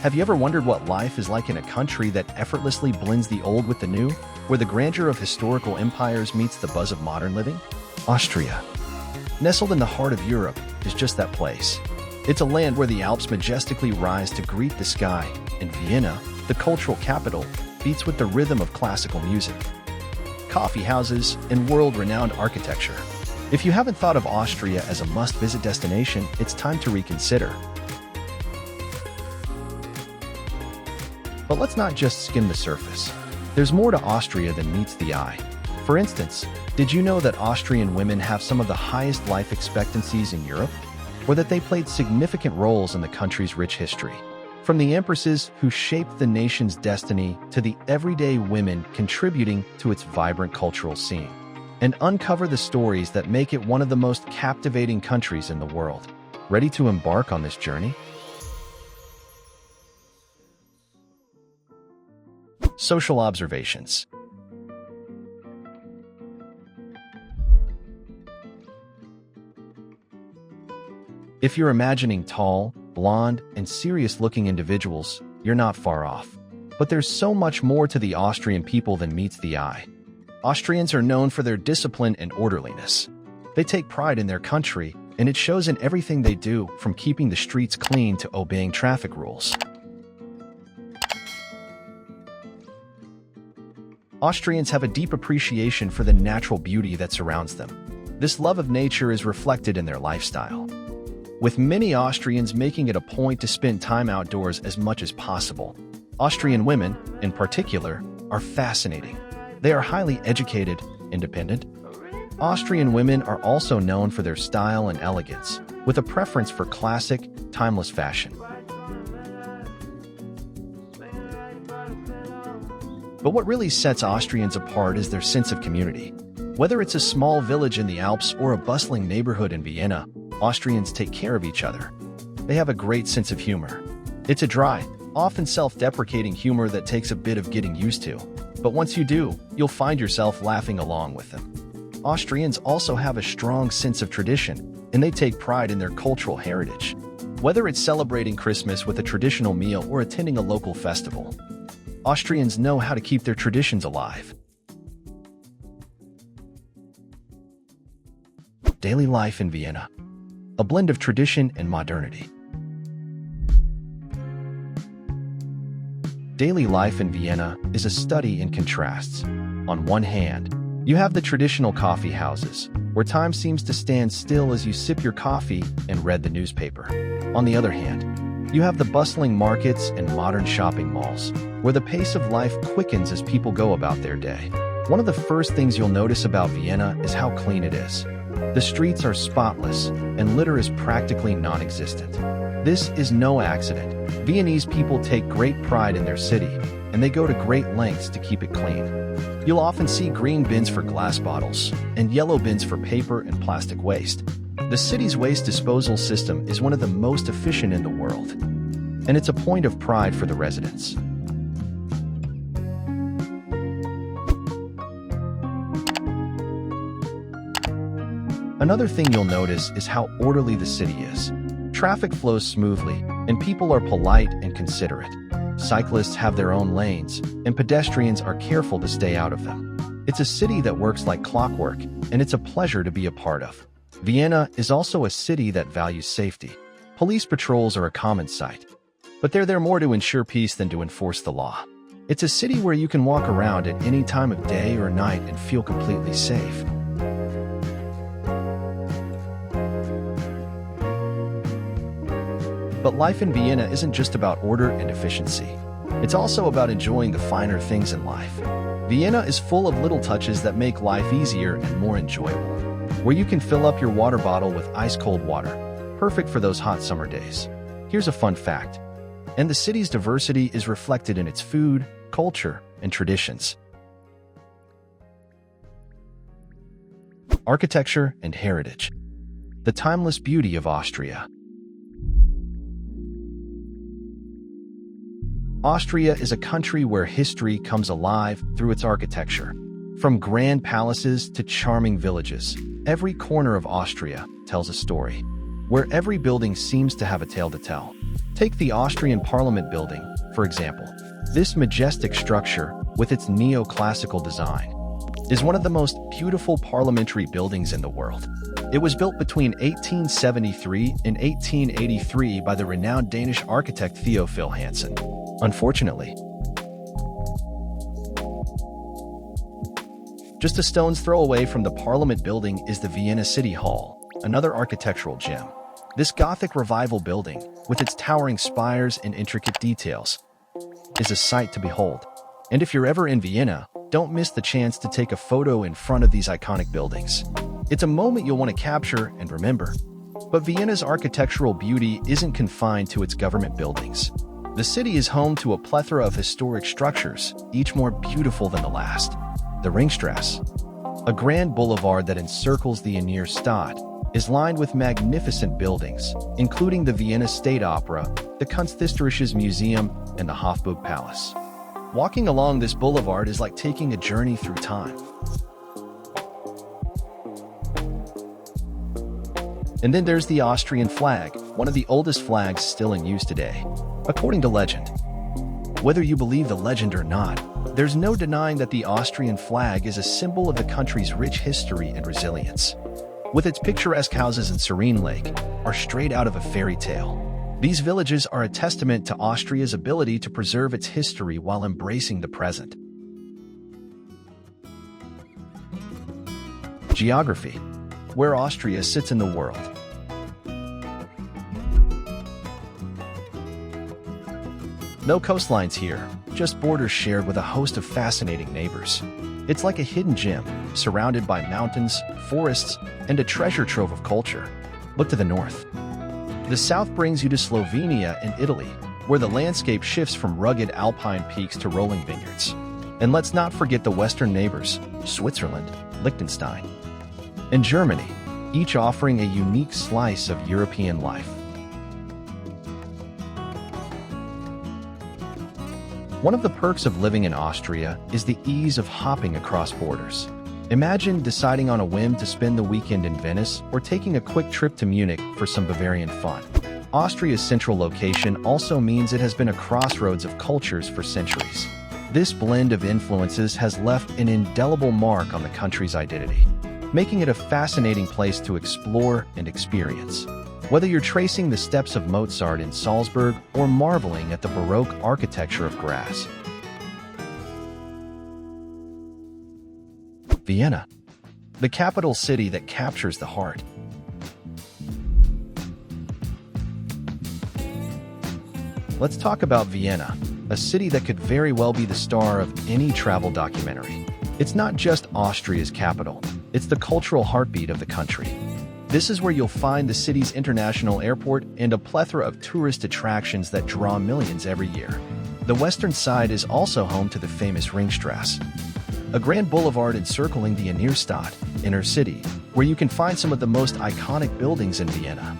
Have you ever wondered what life is like in a country that effortlessly blends the old with the new, where the grandeur of historical empires meets the buzz of modern living? Austria, nestled in the heart of Europe, is just that place. It's a land where the Alps majestically rise to greet the sky, and Vienna, the cultural capital, beats with the rhythm of classical music, coffee houses, and world-renowned architecture. If you haven't thought of Austria as a must-visit destination, it's time to reconsider. But let's not just skim the surface. There's more to Austria than meets the eye. For instance, did you know that Austrian women have some of the highest life expectancies in Europe? Or that they played significant roles in the country's rich history? From the empresses who shaped the nation's destiny to the everyday women contributing to its vibrant cultural scene. And uncover the stories that make it one of the most captivating countries in the world. Ready to embark on this journey? Social observations. If you're imagining tall, blonde, and serious-looking individuals, you're not far off. But there's so much more to the Austrian people than meets the eye. Austrians are known for their discipline and orderliness. They take pride in their country, and it shows in everything they do, from keeping the streets clean to obeying traffic rules. Austrians have a deep appreciation for the natural beauty that surrounds them. This love of nature is reflected in their lifestyle, with many Austrians making it a point to spend time outdoors as much as possible. Austrian women, in particular, are fascinating. They are highly educated, independent. Austrian women are also known for their style and elegance, with a preference for classic, timeless fashion. But what really sets Austrians apart is their sense of community. Whether it's a small village in the Alps or a bustling neighborhood in Vienna, Austrians take care of each other. They have a great sense of humor. It's a dry, often self-deprecating humor that takes a bit of getting used to. But once you do, you'll find yourself laughing along with them. Austrians also have a strong sense of tradition, and they take pride in their cultural heritage. Whether it's celebrating Christmas with a traditional meal or attending a local festival, Austrians know how to keep their traditions alive. Daily life in Vienna. A blend of tradition and modernity. Daily life in Vienna is a study in contrasts. On one hand, you have the traditional coffee houses, where time seems to stand still as you sip your coffee and read the newspaper. On the other hand, you have the bustling markets and modern shopping malls, where the pace of life quickens as people go about their day. One of the first things you'll notice about Vienna is how clean it is. The streets are spotless, and litter is practically non-existent. This is no accident. Viennese people take great pride in their city, and they go to great lengths to keep it clean. You'll often see green bins for glass bottles, and yellow bins for paper and plastic waste. The city's waste disposal system is one of the most efficient in the world, and it's a point of pride for the residents. Another thing you'll notice is how orderly the city is. Traffic flows smoothly, and people are polite and considerate. Cyclists have their own lanes, and pedestrians are careful to stay out of them. It's a city that works like clockwork, and it's a pleasure to be a part of. Vienna is also a city that values safety. Police patrols are a common sight, but they're there more to ensure peace than to enforce the law. It's a city where you can walk around at any time of day or night and feel completely safe. But life in Vienna isn't just about order and efficiency. It's also about enjoying the finer things in life. Vienna is full of little touches that make life easier and more enjoyable. Where you can fill up your water bottle with ice-cold water, perfect for those hot summer days. Here's a fun fact. And the city's diversity is reflected in its food, culture, and traditions. Architecture and heritage. The timeless beauty of Austria. Austria is a country where history comes alive through its architecture. From grand palaces to charming villages, every corner of Austria tells a story. where every building seems to have a tale to tell. Take the Austrian Parliament building, for example. This majestic structure, with its neoclassical design, is one of the most beautiful parliamentary buildings in the world. It was built between 1873 and 1883 by the renowned Danish architect Theophil Hansen. Unfortunately, just a stone's throw away from the Parliament building is the Vienna City Hall, another architectural gem. This Gothic revival building, with its towering spires and intricate details, is a sight to behold. And if you're ever in Vienna, don't miss the chance to take a photo in front of these iconic buildings. It's a moment you'll want to capture and remember. But Vienna's architectural beauty isn't confined to its government buildings. The city is home to a plethora of historic structures, each more beautiful than the last. The Ringstrasse, a grand boulevard that encircles the Innere Stadt, is lined with magnificent buildings, including the Vienna State Opera, the Kunsthistorisches Museum, and the Hofburg Palace. Walking along this boulevard is like taking a journey through time. And then there's the Austrian flag, one of the oldest flags still in use today, according to legend. Whether you believe the legend or not, there's no denying that the Austrian flag is a symbol of the country's rich history and resilience. With its picturesque houses and serene lake, are straight out of a fairy tale. These villages are a testament to Austria's ability to preserve its history while embracing the present. Geography. Where Austria sits in the world. No coastlines here, just borders shared with a host of fascinating neighbors. It's like a hidden gem, surrounded by mountains, forests, and a treasure trove of culture. Look to the north. The south brings you to Slovenia and Italy, where the landscape shifts from rugged alpine peaks to rolling vineyards. And let's not forget the western neighbors, Switzerland, Liechtenstein, and Germany, each offering a unique slice of European life. One of the perks of living in Austria is the ease of hopping across borders. Imagine deciding on a whim to spend the weekend in Venice or taking a quick trip to Munich for some Bavarian fun. Austria's central location also means it has been a crossroads of cultures for centuries. This blend of influences has left an indelible mark on the country's identity, making it a fascinating place to explore and experience. Whether you're tracing the steps of Mozart in Salzburg or marveling at the Baroque architecture of Graz. Vienna, the capital city that captures the heart. Let's talk about Vienna, a city that could very well be the star of any travel documentary. It's not just Austria's capital, it's the cultural heartbeat of the country. This is where you'll find the city's international airport and a plethora of tourist attractions that draw millions every year. The western side is also home to the famous Ringstrasse, a grand boulevard encircling the Innere Stadt, inner city, where you can find some of the most iconic buildings in Vienna.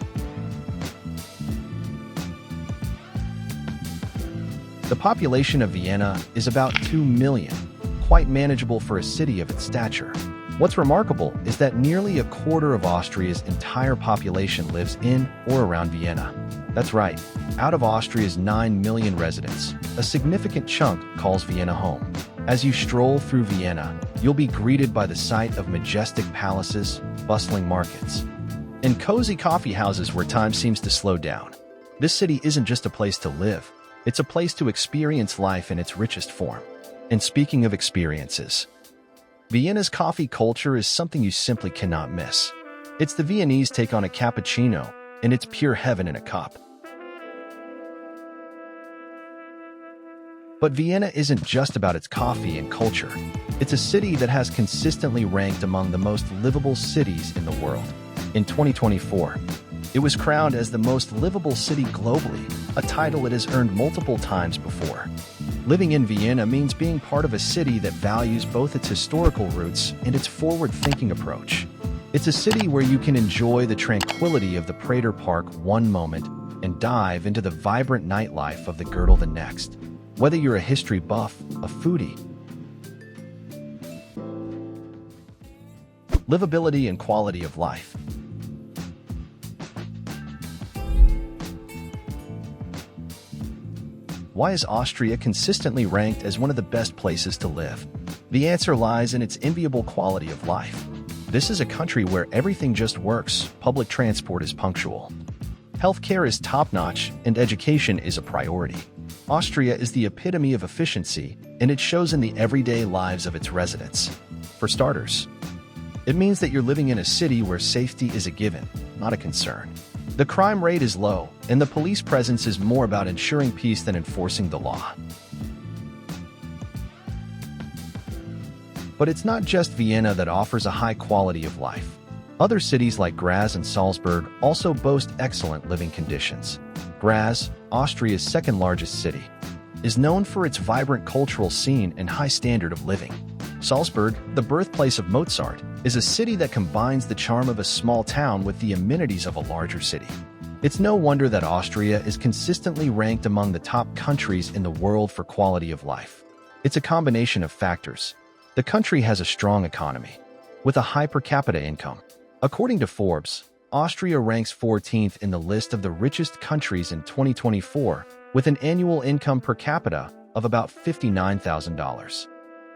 The population of Vienna is about 2 million, quite manageable for a city of its stature. What's remarkable is that nearly a quarter of Austria's entire population lives in or around Vienna. That's right, out of Austria's 9 million residents, a significant chunk calls Vienna home. As you stroll through Vienna, you'll be greeted by the sight of majestic palaces, bustling markets, and cozy coffee houses where time seems to slow down. This city isn't just a place to live, it's a place to experience life in its richest form. And speaking of experiences, Vienna's coffee culture is something you simply cannot miss. It's the Viennese take on a cappuccino, and it's pure heaven in a cup. But Vienna isn't just about its coffee and culture. It's a city that has consistently ranked among the most livable cities in the world. In 2024, it was crowned as the most livable city globally, a title it has earned multiple times before. Living in Vienna means being part of a city that values both its historical roots and its forward-thinking approach. It's a city where you can enjoy the tranquility of the Prater Park one moment and dive into the vibrant nightlife of the Girdle the next. Whether you're a history buff, a foodie, livability and quality of life. Why is Austria consistently ranked as one of the best places to live? The answer lies in its enviable quality of life. This is a country where everything just works, public transport is punctual, healthcare is top-notch, and education is a priority. Austria is the epitome of efficiency, and it shows in the everyday lives of its residents. For starters, it means that you're living in a city where safety is a given, not a concern. The crime rate is low, and the police presence is more about ensuring peace than enforcing the law. But it's not just Vienna that offers a high quality of life. Other cities like Graz and Salzburg also boast excellent living conditions. Graz, Austria's second-largest city, is known for its vibrant cultural scene and high standard of living. Salzburg, the birthplace of Mozart, is a city that combines the charm of a small town with the amenities of a larger city. It's no wonder that Austria is consistently ranked among the top countries in the world for quality of life. It's a combination of factors. The country has a strong economy, with a high per capita income. According to Forbes, Austria ranks 14th in the list of the richest countries in 2024, with an annual income per capita of about $59,000.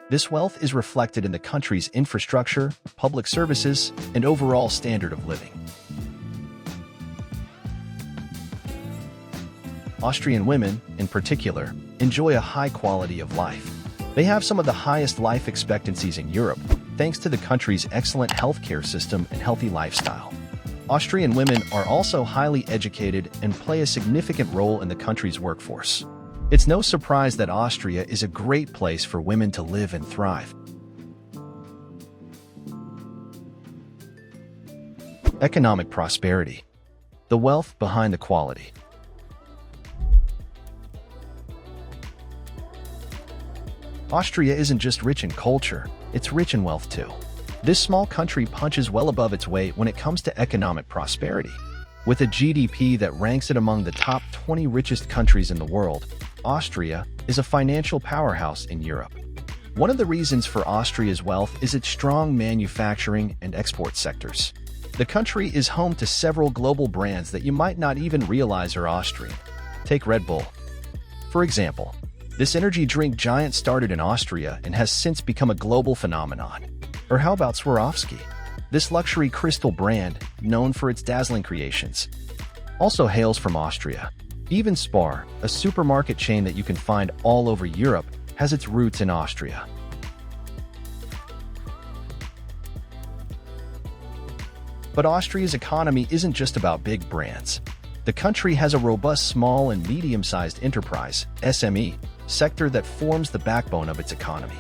This wealth is reflected in the country's infrastructure, public services, and overall standard of living. Austrian women, in particular, enjoy a high quality of life. They have some of the highest life expectancies in Europe, thanks to the country's excellent healthcare system and healthy lifestyle. Austrian women are also highly educated and play a significant role in the country's workforce. It's no surprise that Austria is a great place for women to live and thrive. Economic prosperity. The wealth behind the quality. Austria isn't just rich in culture, it's rich in wealth too. This small country punches well above its weight when it comes to economic prosperity. With a GDP that ranks it among the top 20 richest countries in the world, Austria is a financial powerhouse in Europe. One of the reasons for Austria's wealth is its strong manufacturing and export sectors. The country is home to several global brands that you might not even realize are Austrian. Take Red Bull. For example, this energy drink giant started in Austria and has since become a global phenomenon. Or how about Swarovski? This luxury crystal brand, known for its dazzling creations, also hails from Austria. Even Spar, a supermarket chain that you can find all over Europe, has its roots in Austria. But Austria's economy isn't just about big brands. The country has a robust small and medium-sized enterprise (SME) sector that forms the backbone of its economy.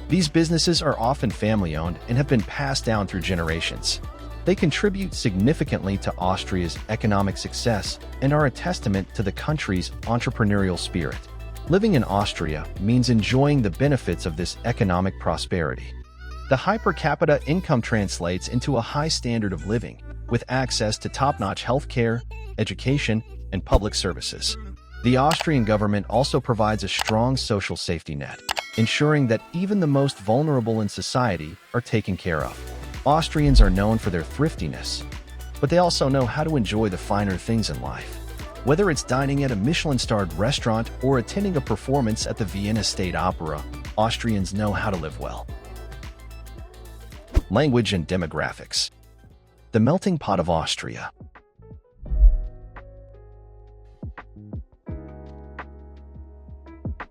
These businesses are often family-owned and have been passed down through generations. They contribute significantly to Austria's economic success and are a testament to the country's entrepreneurial spirit. Living in Austria means enjoying the benefits of this economic prosperity. The high per capita income translates into a high standard of living, with access to top-notch healthcare, education, and public services. The Austrian government also provides a strong social safety net, ensuring that even the most vulnerable in society are taken care of. Austrians are known for their thriftiness, but they also know how to enjoy the finer things in life. Whether it's dining at a Michelin-starred restaurant or attending a performance at the Vienna State Opera, Austrians know how to live well. Language and demographics. The melting pot of Austria.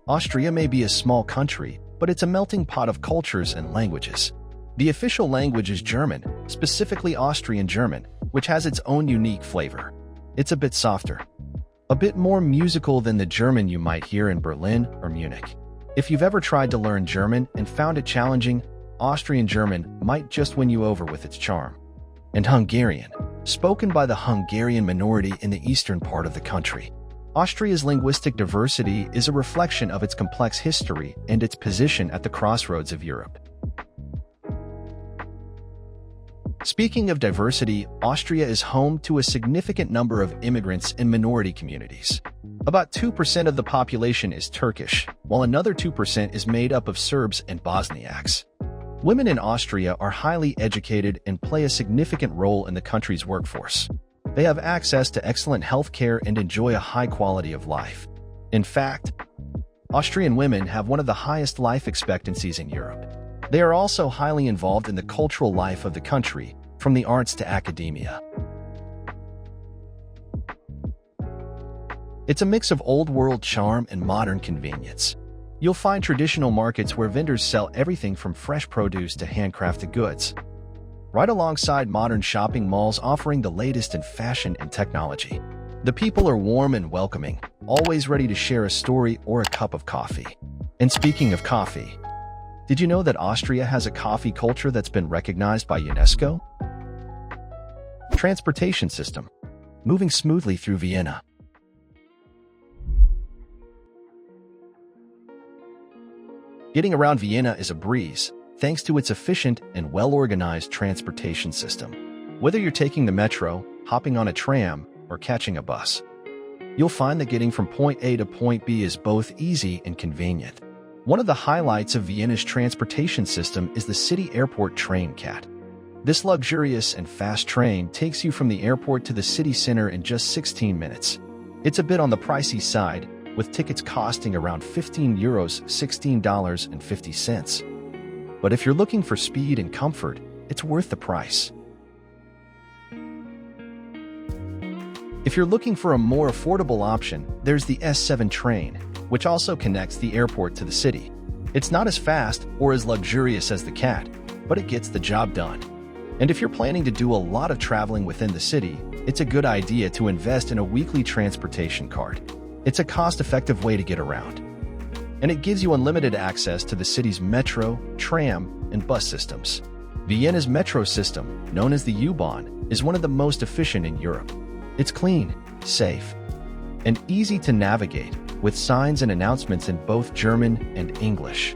Austria may be a small country, but it's a melting pot of cultures and languages. The official language is German, specifically Austrian German, which has its own unique flavor. It's a bit softer, a bit more musical than the German you might hear in Berlin or Munich. If you've ever tried to learn German and found it challenging, Austrian German might just win you over with its charm. And Hungarian, spoken by the Hungarian minority in the eastern part of the country. Austria's linguistic diversity is a reflection of its complex history and its position at the crossroads of Europe. Speaking of diversity, Austria is home to a significant number of immigrants and minority communities. About 2% of the population is Turkish, while another 2% is made up of Serbs and Bosniaks. Women in Austria are highly educated and play a significant role in the country's workforce. They have access to excellent health care and enjoy a high quality of life. In fact, Austrian women have one of the highest life expectancies in Europe. They are also highly involved in the cultural life of the country, from the arts to academia. It's a mix of old-world charm and modern convenience. You'll find traditional markets where vendors sell everything from fresh produce to handcrafted goods, right alongside modern shopping malls offering the latest in fashion and technology. The people are warm and welcoming, always ready to share a story or a cup of coffee. And speaking of coffee, did you know that Austria has a coffee culture that's been recognized by UNESCO? Transportation system, moving smoothly through Vienna. Getting around Vienna is a breeze, thanks to its efficient and well-organized transportation system. Whether you're taking the metro, hopping on a tram, or catching a bus, you'll find that getting from point A to point B is both easy and convenient. One of the highlights of Vienna's transportation system is the city airport train CAT. This luxurious and fast train takes you from the airport to the city center in just 16 minutes. It's a bit on the pricey side, with tickets costing around €15, $16.50. But if you're looking for speed and comfort, it's worth the price. If you're looking for a more affordable option, there's the S7 train, which also connects the airport to the city. It's not as fast or as luxurious as the CAT, but it gets the job done. And if you're planning to do a lot of traveling within the city, it's a good idea to invest in a weekly transportation card. It's a cost-effective way to get around. And it gives you unlimited access to the city's metro, tram, and bus systems. Vienna's metro system, known as the U-Bahn, is one of the most efficient in Europe. It's clean, safe, and easy to navigate, with signs and announcements in both German and English.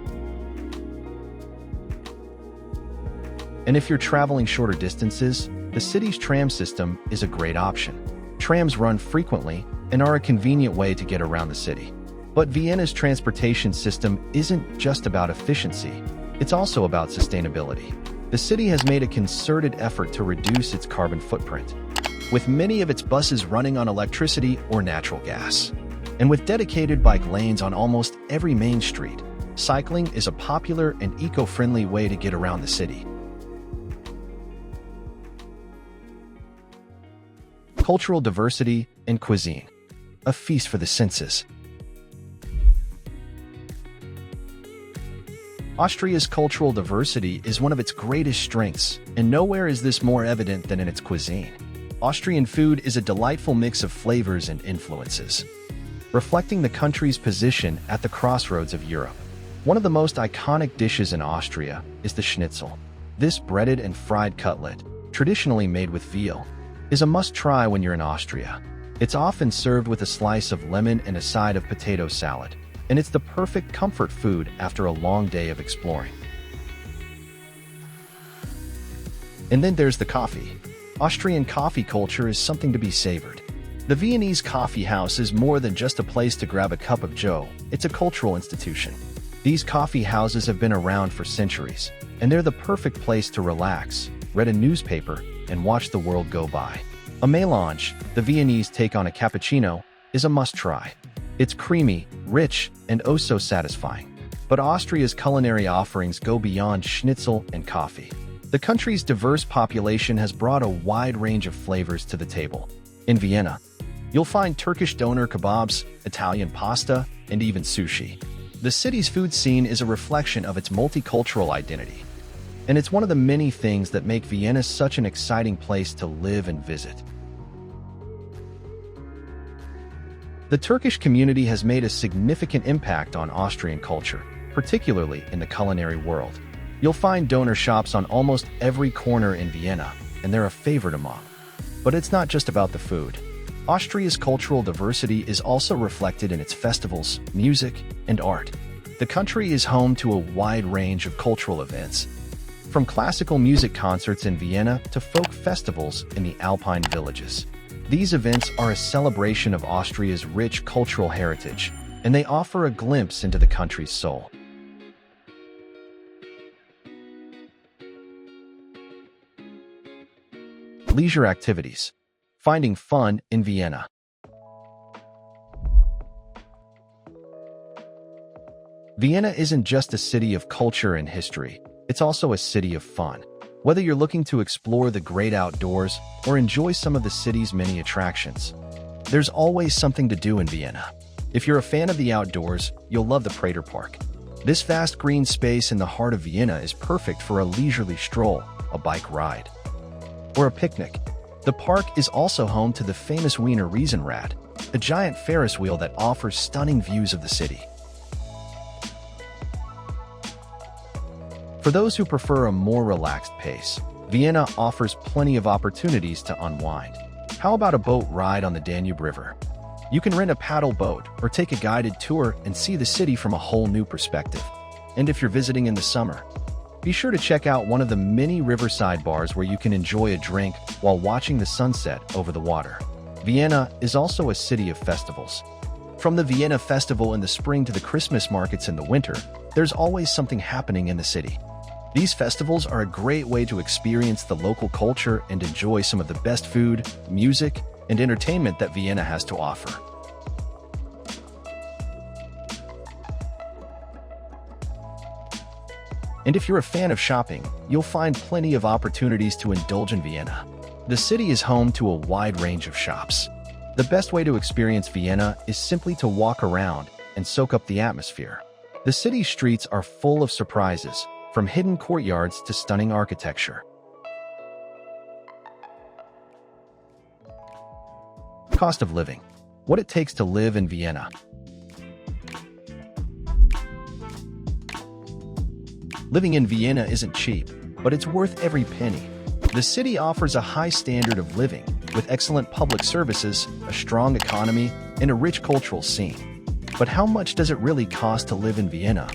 And if you're traveling shorter distances, the city's tram system is a great option. Trams run frequently and are a convenient way to get around the city. But Vienna's transportation system isn't just about efficiency, it's also about sustainability. The city has made a concerted effort to reduce its carbon footprint, with many of its buses running on electricity or natural gas. And with dedicated bike lanes on almost every main street, cycling is a popular and eco-friendly way to get around the city. Cultural diversity and cuisine, a feast for the senses. Austria's cultural diversity is one of its greatest strengths, and nowhere is this more evident than in its cuisine. Austrian food is a delightful mix of flavors and influences, reflecting the country's position at the crossroads of Europe. One of the most iconic dishes in Austria is the schnitzel. This breaded and fried cutlet, traditionally made with veal, is a must-try when you're in Austria. It's often served with a slice of lemon and a side of potato salad, and it's the perfect comfort food after a long day of exploring. And then there's the coffee. Austrian coffee culture is something to be savored. The Viennese coffee house is more than just a place to grab a cup of joe, it's a cultural institution. These coffee houses have been around for centuries, and they're the perfect place to relax, read a newspaper, and watch the world go by. A mélange, the Viennese take on a cappuccino, is a must-try. It's creamy, rich, and oh so satisfying. But Austria's culinary offerings go beyond schnitzel and coffee. The country's diverse population has brought a wide range of flavors to the table. In Vienna, you'll find Turkish doner kebabs, Italian pasta, and even sushi. The city's food scene is a reflection of its multicultural identity, and it's one of the many things that make Vienna such an exciting place to live and visit. The Turkish community has made a significant impact on Austrian culture, particularly in the culinary world. You'll find doner shops on almost every corner in Vienna, and they're a favorite among. But it's not just about the food. Austria's cultural diversity is also reflected in its festivals, music, and art. The country is home to a wide range of cultural events, from classical music concerts in Vienna to folk festivals in the Alpine villages. These events are a celebration of Austria's rich cultural heritage, and they offer a glimpse into the country's soul. Leisure activities. Finding fun in Vienna. Vienna isn't just a city of culture and history, it's also a city of fun. Whether you're looking to explore the great outdoors or enjoy some of the city's many attractions, there's always something to do in Vienna. If you're a fan of the outdoors, you'll love the Prater Park. This vast green space in the heart of Vienna is perfect for a leisurely stroll, a bike ride, or a picnic. The park is also home to the famous Wiener Riesenrad, a giant Ferris wheel that offers stunning views of the city. For those who prefer a more relaxed pace, Vienna offers plenty of opportunities to unwind. How about a boat ride on the Danube River? You can rent a paddle boat or take a guided tour and see the city from a whole new perspective. And if you're visiting in the summer, be sure to check out one of the many riverside bars where you can enjoy a drink while watching the sunset over the water. Vienna is also a city of festivals. From the Vienna Festival in the spring to the Christmas markets in the winter, there's always something happening in the city. These festivals are a great way to experience the local culture and enjoy some of the best food, music, and entertainment that Vienna has to offer. And if you're a fan of shopping, you'll find plenty of opportunities to indulge in Vienna. The city is home to a wide range of shops. The best way to experience Vienna is simply to walk around and soak up the atmosphere. The city's streets are full of surprises, from hidden courtyards to stunning architecture. Cost of living. What it takes to live in Vienna. Living in Vienna isn't cheap, but it's worth every penny. The city offers a high standard of living, with excellent public services, a strong economy, and a rich cultural scene. But how much does it really cost to live in Vienna?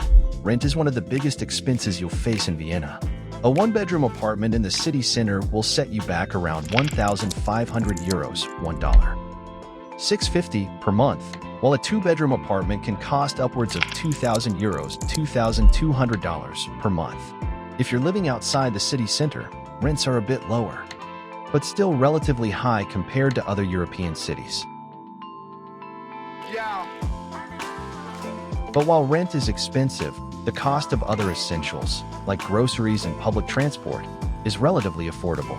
Rent is one of the biggest expenses you'll face in Vienna. A one-bedroom apartment in the city center will set you back around 1,500 euros, $1. $650 per month, while a two-bedroom apartment can cost upwards of 2,000 euros, $2,200 per month. If you're living outside the city center, rents are a bit lower, but still relatively high compared to other European cities. But while rent is expensive, the cost of other essentials, like groceries and public transport, is relatively affordable.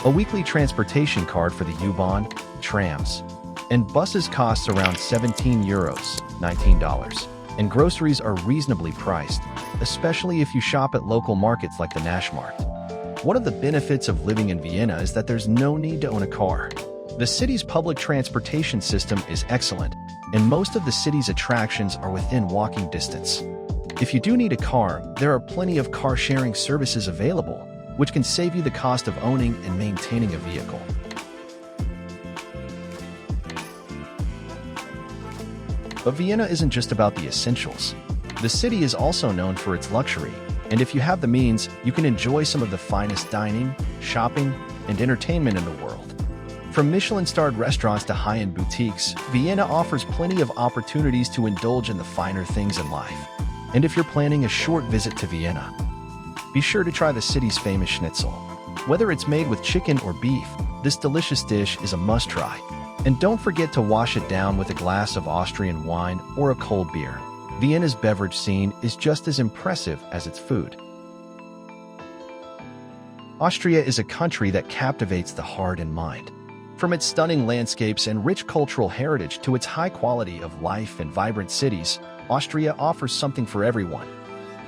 A weekly transportation card for the U-Bahn, trams, and buses costs around 17 euros, $19, and groceries are reasonably priced, especially if you shop at local markets like the Naschmarkt. One of the benefits of living in Vienna is that there's no need to own a car. The city's public transportation system is excellent, and most of the city's attractions are within walking distance. If you do need a car, there are plenty of car-sharing services available, which can save you the cost of owning and maintaining a vehicle. But Vienna isn't just about the essentials. The city is also known for its luxury, and if you have the means, you can enjoy some of the finest dining, shopping, and entertainment in the world. From Michelin-starred restaurants to high-end boutiques, Vienna offers plenty of opportunities to indulge in the finer things in life. And if you're planning a short visit to Vienna, be sure to try the city's famous schnitzel. Whether it's made with chicken or beef, this delicious dish is a must-try. And don't forget to wash it down with a glass of Austrian wine or a cold beer. Vienna's beverage scene is just as impressive as its food. Austria is a country that captivates the heart and mind. From its stunning landscapes and rich cultural heritage to its high quality of life and vibrant cities, Austria offers something for everyone.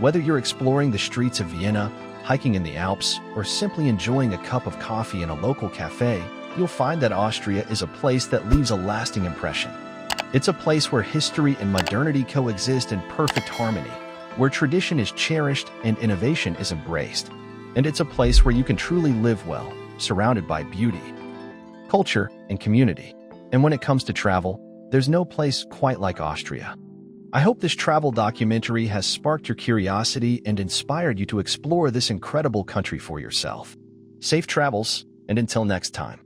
Whether you're exploring the streets of Vienna, hiking in the Alps, or simply enjoying a cup of coffee in a local cafe, you'll find that Austria is a place that leaves a lasting impression. It's a place where history and modernity coexist in perfect harmony, where tradition is cherished and innovation is embraced. And it's a place where you can truly live well, surrounded by beauty, culture, and community. And when it comes to travel, there's no place quite like Austria. I hope this travel documentary has sparked your curiosity and inspired you to explore this incredible country for yourself. Safe travels, and until next time.